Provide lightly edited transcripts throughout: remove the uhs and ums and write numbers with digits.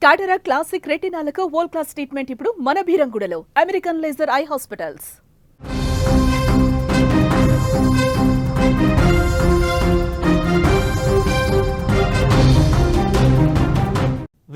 టాటరా classic రెటినాలకు world class treatment ఇప్పుడు మన బీరంగూడలో American laser eye hospitals.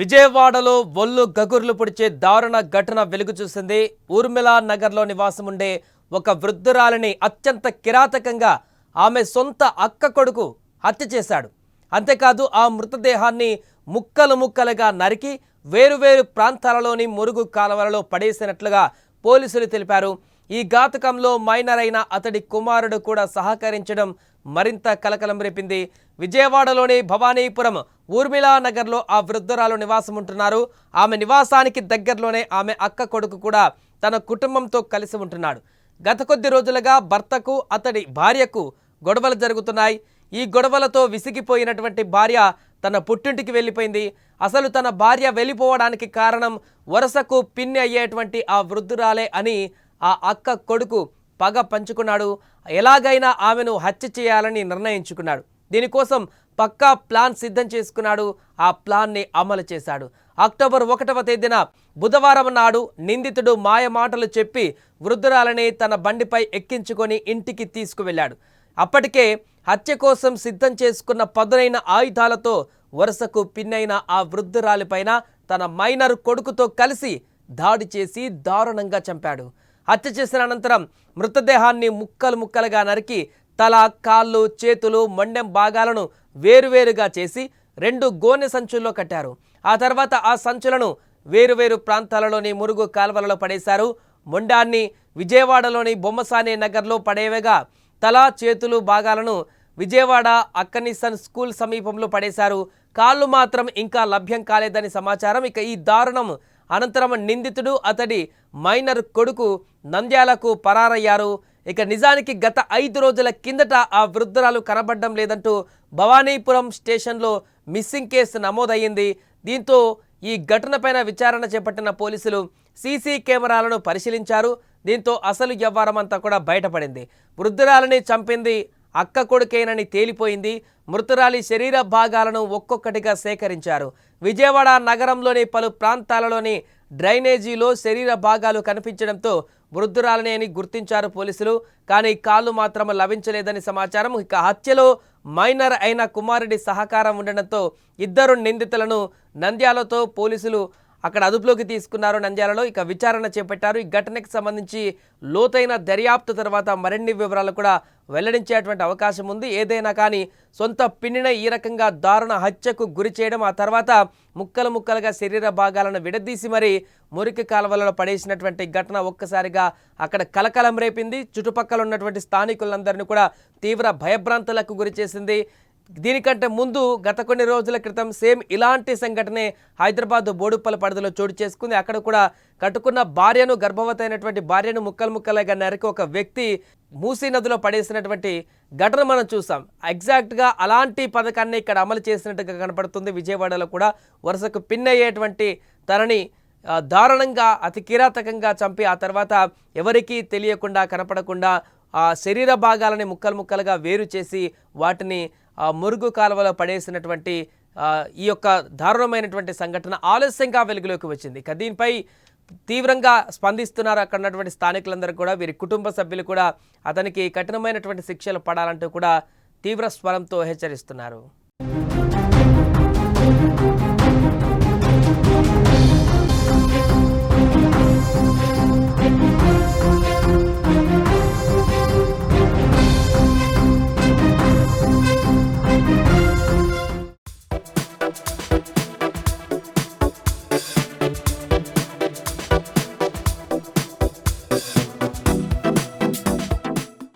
విజయవాడలో ఒళ్ళు గగుర్లు పొడిచే దారుణ ఘటన వెలుగు చూసింది. ఊర్మిళా నగర్లో నివాసం ఉండే ఒక వృద్ధురాలిని అత్యంత కిరాతకంగా ఆమె సొంత అక్క కొడుకు హత్య చేశాడు. అంతేకాదు ఆ మృతదేహాన్ని ముక్కలు ముక్కలుగా నరికి వేరువేరు ప్రాంతాలలోని మురుగు కాలువలలో పడేసినట్లుగా పోలీసులు తెలిపారు. ఈ ఘాతకంలో మైనర్ అయిన అతడి కుమారుడు కూడా సహకరించడం మరింత కలకలం రేపింది. విజయవాడలోని భవానీపురం ఊర్మిళా నగర్లో ఆ వృద్ధురాలు నివాసం ఉంటున్నారు. ఆమె నివాసానికి దగ్గరలోనే ఆమె అక్క కొడుకు కూడా తన కుటుంబంతో కలిసి ఉంటున్నాడు. గత కొద్ది రోజులుగా భర్తకు అతడి భార్యకు గొడవలు జరుగుతున్నాయి. ఈ గొడవలతో విసిగిపోయినటువంటి భార్య తన పుట్టింటికి వెళ్ళిపోయింది. అసలు తన భార్య వెళ్ళిపోవడానికి కారణం వరుసకు పిన్ని అయ్యేటువంటి ఆ వృద్ధురాలే అని ఆ అక్క కొడుకు పగ పంచుకున్నాడు. ఎలాగైనా ఆమెను హత్య చేయాలని నిర్ణయించుకున్నాడు. దీనికోసం పక్కా ప్లాన్ సిద్ధం చేసుకున్నాడు. ఆ ప్లాన్ని అమలు చేశాడు. అక్టోబర్ 1వ తేదీన బుధవారం నాడు నిందితుడు మాయ మాటలు చెప్పి వృద్ధురాలని తన బండిపై ఎక్కించుకొని ఇంటికి తీసుకువెళ్ళాడు. అప్పటికే హత్య కోసం సిద్ధం చేసుకున్న పదునైన ఆయుధాలతో వరుసకు పిన్నైన ఆ వృద్ధురాలిపైన తన మైనర్ కొడుకుతో కలిసి దాడి చేసి దారుణంగా చంపాడు. హత్య చేసిన అనంతరం మృతదేహాన్ని ముక్కలు ముక్కలుగా నరికి తల, కాళ్ళు, చేతులు, మొండెం భాగాలను వేరువేరుగా చేసి 2 గోనె సంచుల్లో కట్టారు. ఆ తర్వాత ఆ సంచులను వేరువేరు ప్రాంతాలలోని మురుగు కాల్వలలో పడేశారు. మొండాన్ని విజయవాడలోని బొమ్మసాని నగర్లో పడేయగా తల, చేతులు భాగాలను విజయవాడ అక్కనిసన్ స్కూల్ సమీపంలో పడేశారు. కాళ్ళు మాత్రం ఇంకా లభ్యం కాలేదని సమాచారం. ఇక ఈ దారుణం అనంతరం నిందితుడు అతడి మైనర్ కొడుకు నంద్యాలకు పరారయ్యారు. ఇక నిజానికి గత 5 రోజుల కిందట ఆ వృద్ధురాలు కనబడడం లేదంటూ భవానీపురం స్టేషన్లో మిస్సింగ్ కేసు నమోదయ్యింది. దీంతో ఈ ఘటనపైన విచారణ చేపట్టిన పోలీసులు సీసీ కెమెరాలను పరిశీలించారు. దీంతో అసలు వ్యవహారం అంతా కూడా బయటపడింది. వృద్ధురాలిని చంపింది అక్క కొడుకేనని తేలిపోయింది. మృతురాలి శరీర భాగాలను ఒక్కొక్కటిగా సేకరించారు. విజయవాడ నగరంలోని పలు ప్రాంతాలలోని డ్రైనేజీలో శరీర భాగాలు కనిపించడంతో వృద్ధురాలిని అని గుర్తించారు పోలీసులు. కానీ కాళ్ళు మాత్రం లభించలేదని సమాచారం. ఇక హత్యలో మైనర్ అయిన కుమారుడి సహకారం ఉండడంతో 2 నిందితులను నంద్యాలతో పోలీసులు అక్కడ అదుపులోకి తీసుకున్నారు. నంద్యాలలో ఇక విచారణ చేపట్టారు. ఈ ఘటనకు సంబంధించి లోతైన దర్యాప్తు తర్వాత మరిన్ని వివరాలు కూడా వెల్లడించేటువంటి అవకాశం ఉంది. ఏదైనా కానీ సొంత పిన్నిన ఈ రకంగా దారుణ హత్యకు గురి చేయడం, ఆ తర్వాత ముక్కలు ముక్కలుగా శరీర భాగాలను విడదీసి మరి మురికి కాలువలలో పడేసినటువంటి ఘటన ఒక్కసారిగా అక్కడ కలకలం రేపింది. చుట్టుపక్కల ఉన్నటువంటి స్థానికులందరినీ కూడా తీవ్ర భయభ్రాంతులకు గురి చేసింది. దీనికంటే ముందు గత కొన్ని రోజుల క్రితం సేమ్ ఇలాంటి సంఘటనే హైదరాబాద్ బోడుప్పల పరిధిలో చోటు చేసుకుంది. అక్కడ కూడా కట్టుకున్న భార్యను, గర్భవతి అయినటువంటి భార్యను ముక్కలు ముక్కలుగా నరికి ఒక వ్యక్తి మూసీ నదిలో పడేసినటువంటి ఘటన మనం చూసాం. ఎగ్జాక్ట్గా అలాంటి పథకాన్ని ఇక్కడ అమలు చేసినట్టుగా కనపడుతుంది. విజయవాడలో కూడా వరుసకు పిన్నయ్యేటువంటి తనని దారుణంగా అతి కిరాతకంగా చంపి ఆ తర్వాత ఎవరికీ తెలియకుండా కనపడకుండా ఆ శరీర భాగాలని ముక్కలు ముక్కలుగా వేరు చేసి వాటిని మురుగు కాలువలో పడేసినటువంటి ఈ యొక్క దారుణమైనటువంటి సంఘటన ఆలస్యంగా వెలుగులోకి వచ్చింది. దీనిపై తీవ్రంగా స్పందిస్తున్నారు అక్కడ ఉన్నటువంటి స్థానికులందరూ కూడా. వీరి కుటుంబ సభ్యులు కూడా అతనికి కఠినమైనటువంటి శిక్షలు పడాలంటూ కూడా తీవ్ర స్వరంతో హెచ్చరిస్తున్నారు.